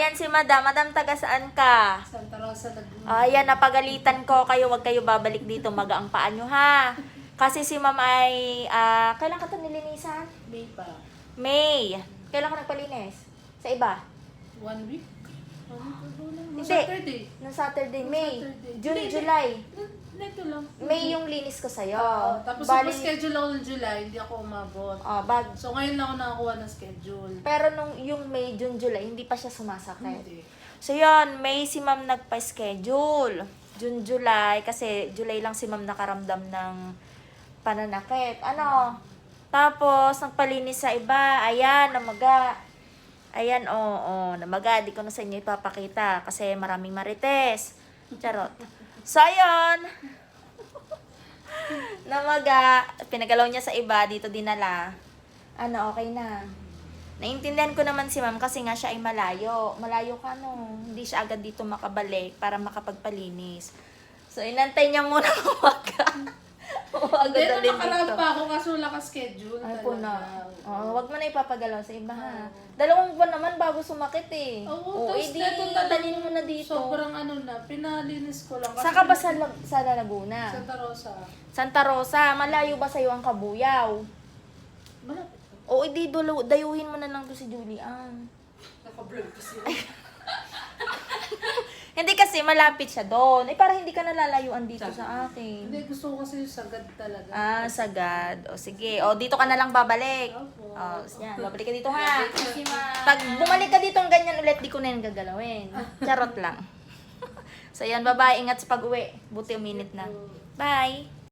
ayan si Madam. Madam, taga saan ka? Santa Rosa, Laguna. Ayan, napagalitan ko kayo. Huwag kayo babalik dito. Maga ang paa nyo, ha? Kasi si Ma'am ay, kailan ka ito nilinisan? May pa. May. Kailan ka nagpalinis? Sa iba? 1 week? 1 week ago lang. No, Hindi. Saturday. Nung Saturday, Nung May. Saturday. June, Hindi, July. Neto lang. May yung linis ko sa'yo. Tapos Bali- schedule ako ng July, hindi ako umabot. bag. So ngayon lang ako nakakuha ng schedule. Pero nung yung May, June, July, hindi pa siya sumasakit. Hindi. So yun, May si Ma'am nagpa-schedule. June, July, kasi July lang si Ma'am nakaramdam ng pananakit. Ano? Tapos, nagpalinis sa iba. Ayan, namaga. Ayan, namaga. Di ko na sa inyo ipapakita kasi maraming marites. Charot. So, ayun. Namaga. Pinagalaw niya sa iba. Dito dinala. Ano, okay na. Naintindihan ko naman si Ma'am kasi nga siya ay malayo. Malayo ka, no? Hindi siya agad dito makabalik para makapagpalinis. So, inantay niya muna umaga. Umaga Hindi, dalhin nakaraan dito. pa ako kaso wala ka schedule. Ay, talaga. po na. Wag mo na ipapagalaw sa iba, ha? 2 buwan naman bago sumakit, eh. Oo, tapos di, neto talaga, dalhin mo na dito. Sobrang ano na, pinalinis ko lang. Saan ka ba sa Laguna? Santa Rosa. Santa Rosa, malayo ba sa'yo ang Kabuyaw? Malapit. O, di, dayuhin mo na lang to si Julian. Naka-vlog kasi. Hindi kasi, malapit siya doon. Eh, para hindi ka nalalayuan dito sa akin. Hindi, gusto ko kasi yung sagad talaga. Sagad. O, sige. O, dito ka na lang babalik. Opo. O, yan. Babalik ka dito, ha? Pag bumalik ka dito ng ganyan ulit, di ko na yan gagalawin. Charot lang. So, yan. Bye-bye. Ingat sa pag-uwi. Buti minute na. Bye.